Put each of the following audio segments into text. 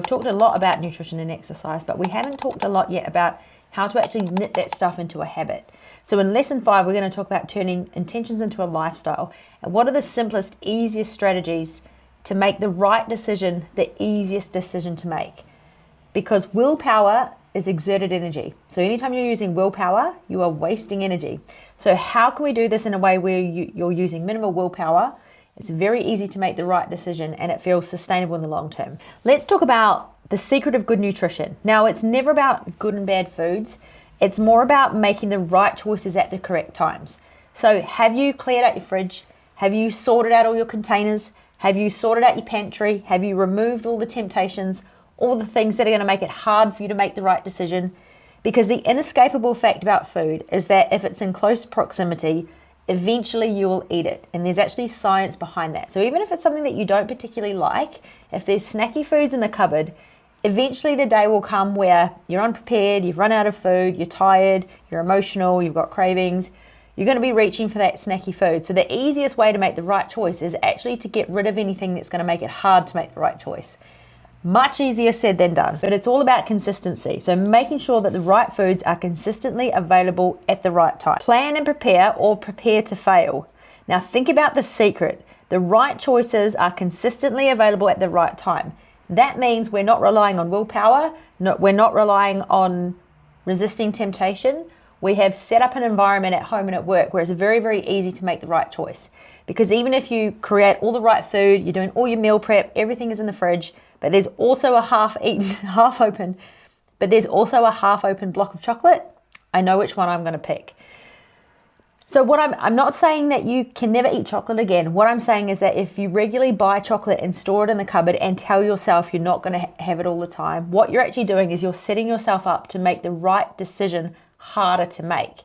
We've talked a lot about nutrition and exercise, but we haven't talked a lot yet about how to actually knit that stuff into a habit. So in lesson 5, we're going to talk about turning intentions into a lifestyle. And what are the simplest, easiest strategies to make the right decision the easiest decision to make? Because willpower is exerted energy. So anytime you're using willpower, you are wasting energy. So how can we do this in a way where you're using minimal willpower? It's very easy to make the right decision and it feels sustainable in the long term. Let's talk about the secret of good nutrition. Now, it's never about good and bad foods. It's more about making the right choices at the correct times. So have you cleared out your fridge? Have you sorted out all your containers? Have you sorted out your pantry? Have you removed all the temptations, all the things that are going to make it hard for you to make the right decision? Because the inescapable fact about food is that if it's in close proximity, eventually you will eat it. And there's actually science behind that. So even if it's something that you don't particularly like, if there's snacky foods in the cupboard, eventually the day will come where you're unprepared, you've run out of food, you're tired, you're emotional, you've got cravings, you're going to be reaching for that snacky food. So the easiest way to make the right choice is actually to get rid of anything that's going to make it hard to make the right choice. Much easier said than done, but it's all about consistency. So making sure that the right foods are consistently available at the right time. Plan and prepare, or prepare to fail. Now think about the secret. The right choices are consistently available at the right time. That means we're not relying on willpower, we're not relying on resisting temptation. We have set up an environment at home and at work where it's very, very easy to make the right choice. Because even if you create all the right food, you're doing all your meal prep, everything is in the fridge, but there's also a half-eaten, half-open block of chocolate, I know which one I'm going to pick. So what I'm not saying that you can never eat chocolate again. What I'm saying is that if you regularly buy chocolate and store it in the cupboard and tell yourself you're not going to have it all the time, what you're actually doing is you're setting yourself up to make the right decision harder to make.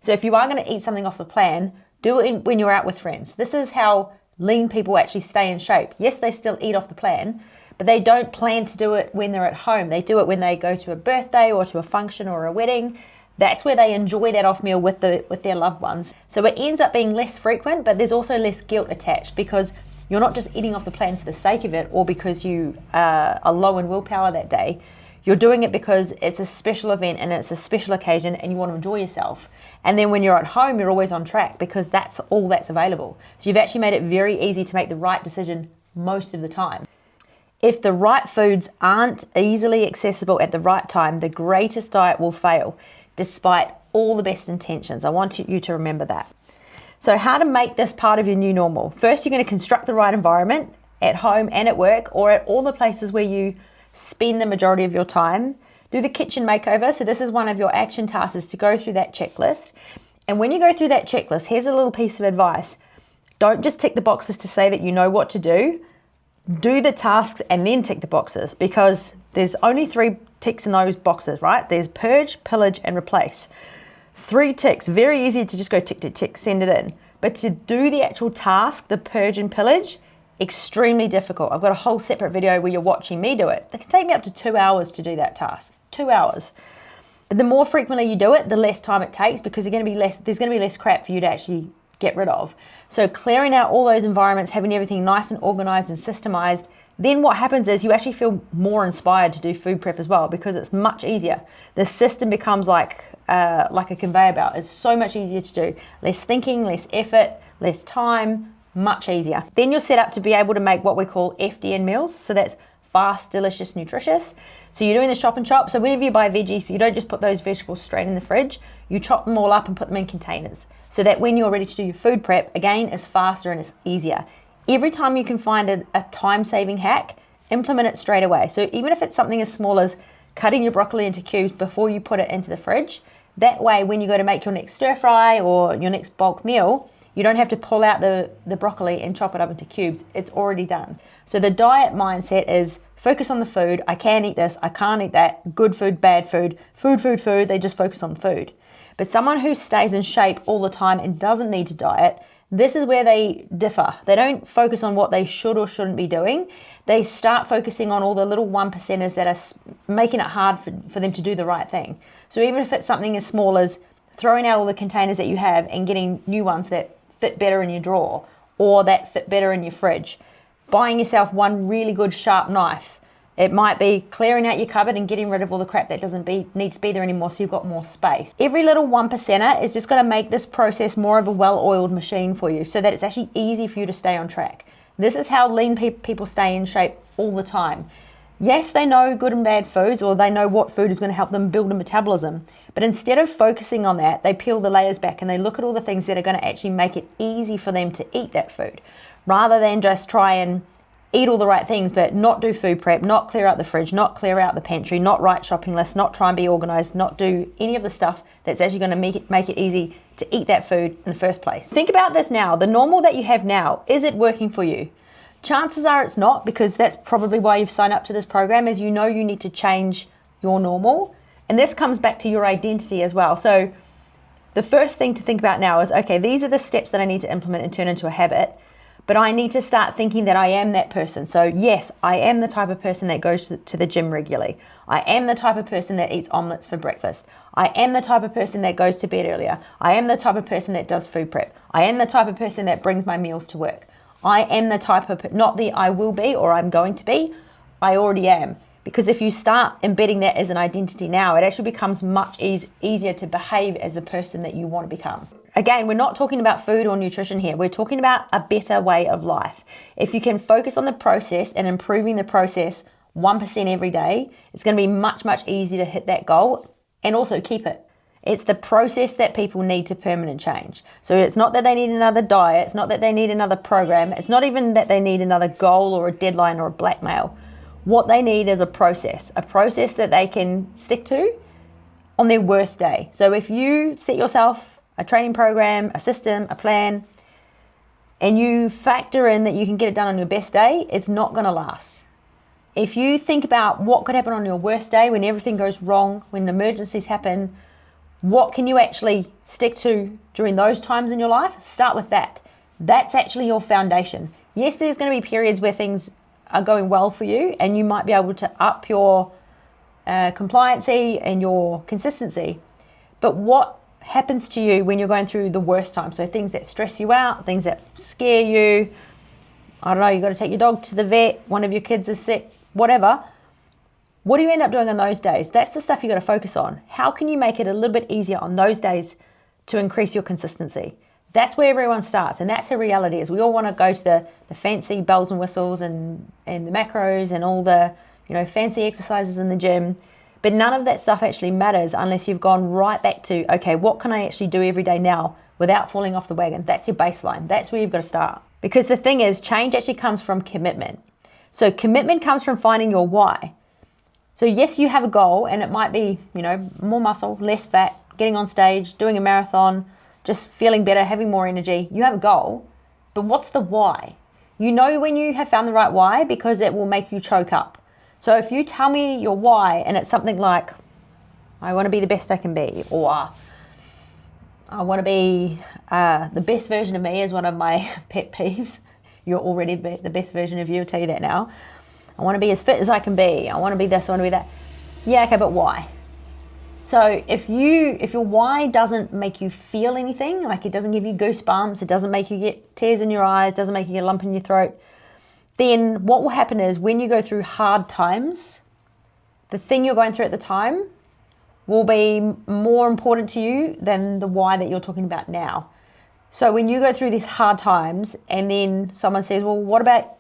So if you are going to eat something off the plan, do it when you're out with friends. This is how lean people actually stay in shape. Yes, they still eat off the plan, but they don't plan to do it when they're at home. They do it when they go to a birthday or to a function or a wedding. That's where they enjoy that off meal with their loved ones. So it ends up being less frequent, but there's also less guilt attached because you're not just eating off the plan for the sake of it or because you are low in willpower that day. You're doing it because it's a special event and it's a special occasion and you want to enjoy yourself. And then when you're at home, you're always on track because that's all that's available. So you've actually made it very easy to make the right decision most of the time. If the right foods aren't easily accessible at the right time, the greatest diet will fail, despite all the best intentions. I want you to remember that. So how to make this part of your new normal? First, you're going to construct the right environment at home and at work or at all the places where you spend the majority of your time. Do the kitchen makeover. So this is one of your action tasks, is to go through that checklist. And when you go through that checklist, here's a little piece of advice. Don't just tick the boxes to say that you know what to do. Do the tasks and then tick the boxes, because there's only 3 ticks in those boxes, right? There's purge, pillage, and replace. 3 ticks, very easy to just go tick, tick, tick, send it in. But to do the actual task, the purge and pillage, extremely difficult. I've got a whole separate video where you're watching me do it. It can take me up to 2 hours to do that task, 2 hours. But the more frequently you do it, the less time it takes, because there's going to be less crap for you to actually get rid of. So clearing out all those environments, having everything nice and organized and systemized, then what happens is you actually feel more inspired to do food prep as well, because it's much easier. The system becomes like a conveyor belt. It's so much easier to do. Less thinking, less effort, less time, much easier. Then you're set up to be able to make what we call FDN meals. So that's fast, delicious, nutritious. So you're doing the shop and chop. So whenever you buy veggies, you don't just put those vegetables straight in the fridge. You chop them all up and put them in containers, so that when you're ready to do your food prep, again, it's faster and it's easier. Every time you can find a time-saving hack, implement it straight away. So even if it's something as small as cutting your broccoli into cubes before you put it into the fridge, that way when you go to make your next stir fry or your next bulk meal, you don't have to pull out the broccoli and chop it up into cubes. It's already done. So the diet mindset is focus on the food. I can eat this, I can't eat that. Good food, bad food, food. They just focus on food. But someone who stays in shape all the time and doesn't need to diet, this is where they differ. They don't focus on what they should or shouldn't be doing. They start focusing on all the little 1%ers that are making it hard for them to do the right thing. So even if it's something as small as throwing out all the containers that you have and getting new ones that fit better in your drawer or that fit better in your fridge, buying yourself one really good sharp knife, It might be clearing out your cupboard and getting rid of all the crap that doesn't need to be there anymore, so you've got more space. Every little 1%er is just going to make this process more of a well-oiled machine for you, so that it's actually easy for you to stay on track. This is how lean people stay in shape all the time. Yes, they know good and bad foods, or they know what food is going to help them build a metabolism. But instead of focusing on that, they peel the layers back and they look at all the things that are going to actually make it easy for them to eat that food, rather than just try and eat all the right things, but not do food prep, not clear out the fridge, not clear out the pantry, not write shopping lists, not try and be organized, not do any of the stuff that's actually going to make it easy to eat that food in the first place. Think about this now. The normal that you have now, is it working for you? Chances are it's not, because that's probably why you've signed up to this program, is you know you need to change your normal. And this comes back to your identity as well. So the first thing to think about now is, okay, these are the steps that I need to implement and turn into a habit, but I need to start thinking that I am that person. So yes, I am the type of person that goes to the gym regularly. I am the type of person that eats omelets for breakfast. I am the type of person that goes to bed earlier. I am the type of person that does food prep. I am the type of person that brings my meals to work. I am the type of, not the I will be or I'm going to be, I already am. Because if you start embedding that as an identity now, it actually becomes much easier to behave as the person that you want to become. Again, we're not talking about food or nutrition here. We're talking about a better way of life. If you can focus on the process and improving the process 1% every day, it's going to be much, much easier to hit that goal and also keep it. It's the process that people need to permanent change. So it's not that they need another diet. It's not that they need another program. It's not even that they need another goal or a deadline or a blackmail. What they need is a process that they can stick to on their worst day. So if you set yourself a training program, a system, a plan, and you factor in that you can get it done on your best day, it's not going to last. If you think about what could happen on your worst day, when everything goes wrong, when emergencies happen, what can you actually stick to during those times in your life? Start with that. That's actually your foundation. Yes, there's going to be periods where things are going well for you and you might be able to up your compliancy and your consistency. But what happens to you when you're going through the worst time? So things that stress you out, things that scare you, I don't know, you've got to take your dog to the vet, one of your kids is sick, whatever. What do you end up doing on those days? That's the stuff you got to focus on. How can you make it a little bit easier on those days to increase your consistency? That's where everyone starts, and that's the reality. Is we all want to go to the fancy bells and whistles and the macros and all the fancy exercises in the gym, but none of that stuff actually matters unless you've gone right back to, okay, what can I actually do every day now without falling off the wagon? That's your baseline. That's where you've got to start. Because the thing is, change actually comes from commitment. So commitment comes from finding your why. So yes, you have a goal, and it might be, more muscle, less fat, getting on stage, doing a marathon, just feeling better, having more energy. You have a goal, but what's the why? You know when you have found the right why, because it will make you choke up. So if you tell me your why and it's something like, I want to be the best I can be, or I want to be the best version of me is one of my pet peeves. You're already the best version of you, I'll tell you that now. I want to be as fit as I can be. I want to be this, I want to be that. Yeah, okay, but why? So if your why doesn't make you feel anything, like it doesn't give you goosebumps, it doesn't make you get tears in your eyes, doesn't make you get a lump in your throat, then what will happen is when you go through hard times, the thing you're going through at the time will be more important to you than the why that you're talking about now. So when you go through these hard times and then someone says, well, what about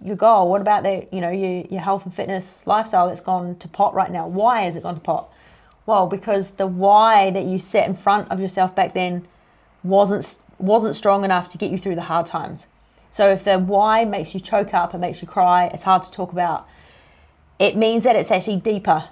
your goal? What about your health and fitness lifestyle that's gone to pot right now? Why has it gone to pot? Well, because the why that you set in front of yourself back then wasn't strong enough to get you through the hard times. So if the why makes you choke up, it makes you cry, it's hard to talk about, it means that it's actually deeper.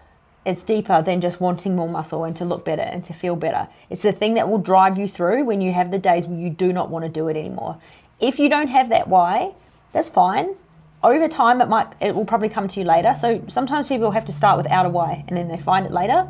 It's deeper than just wanting more muscle and to look better and to feel better. It's the thing that will drive you through when you have the days where you do not want to do it anymore. If you don't have that why, that's fine. Over time, it will probably come to you later. So sometimes people have to start without a why and then they find it later.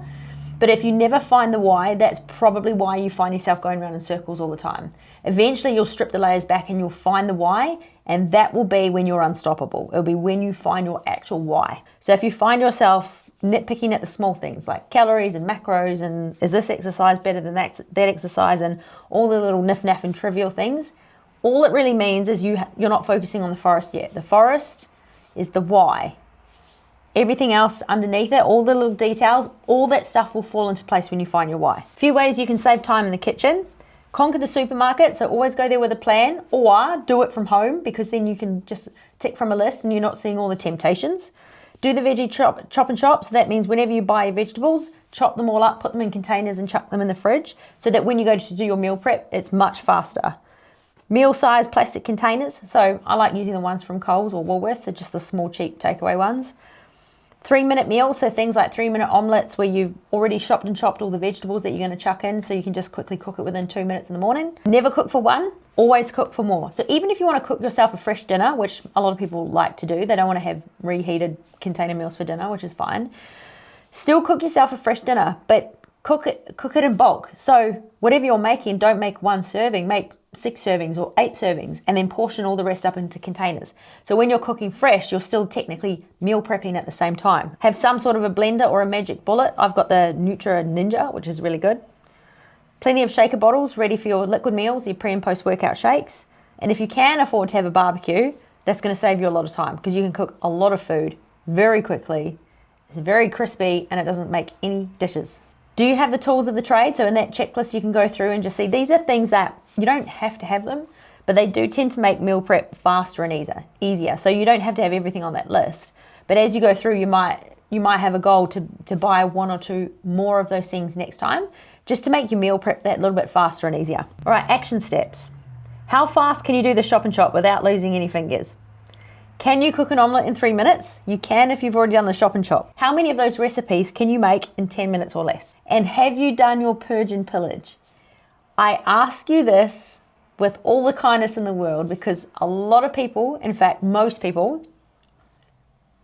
But if you never find the why, that's probably why you find yourself going around in circles all the time. Eventually, you'll strip the layers back and you'll find the why, and that will be when you're unstoppable. It'll be when you find your actual why. So if you find yourself nitpicking at the small things like calories and macros and is this exercise better than that exercise and all the little niff-naff and trivial things, all it really means is you're not focusing on the forest yet. The forest is the why. everything else underneath it, all the little details, all that stuff will fall into place when you find your why. A few ways you can save time in the kitchen. Conquer the supermarket, so always go there with a plan, or do it from home, because then you can just tick from a list and you're not seeing all the temptations. Do the veggie chop and chop, so that means whenever you buy vegetables, chop them all up, put them in containers and chuck them in the fridge, so that when you go to do your meal prep, it's much faster. Meal size plastic containers, so I like using the ones from Coles or Woolworths, they're just the small cheap takeaway ones. 3-minute meals, so things like 3-minute omelettes where you've already chopped and chopped all the vegetables that you're going to chuck in, so you can just quickly cook it within 2 minutes in the morning. Never cook for one, always cook for more. So even if you want to cook yourself a fresh dinner, which a lot of people like to do, they don't want to have reheated container meals for dinner, which is fine. Still cook yourself a fresh dinner, but cook it in bulk. So whatever you're making, don't make one serving, make 6 servings or 8 servings, and then portion all the rest up into containers. So when you're cooking fresh, you're still technically meal prepping at the same time. Have some sort of a blender or a magic bullet. I've got the Nutra Ninja, which is really good. Plenty of shaker bottles ready for your liquid meals, your pre and post workout shakes. And if you can afford to have a barbecue, that's going to save you a lot of time, because you can cook a lot of food very quickly. It's very crispy and it doesn't make any dishes. Do you have the tools of the trade? So in that checklist, you can go through and just see these are things that you don't have to have them, but they do tend to make meal prep faster and easier. So you don't have to have everything on that list. But as you go through, you might have a goal to buy 1 or 2 more of those things next time, just to make your meal prep that little bit faster and easier. All right, action steps. How fast can you do the shop and shop without losing any fingers? Can you cook an omelette in 3 minutes? You can if you've already done the shop and chop. How many of those recipes can you make in 10 minutes or less? And have you done your purge and pillage? I ask you this with all the kindness in the world, because a lot of people, in fact, most people,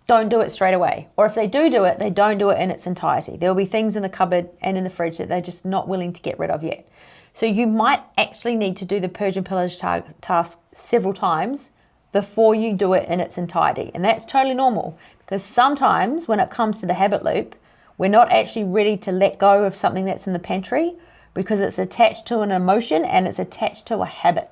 don't do it straight away. Or if they do it, they don't do it in its entirety. There will be things in the cupboard and in the fridge that they're just not willing to get rid of yet. So you might actually need to do the purge and pillage task several times before you do it in its entirety. And that's totally normal, because sometimes when it comes to the habit loop, we're not actually ready to let go of something that's in the pantry, because it's attached to an emotion and it's attached to a habit.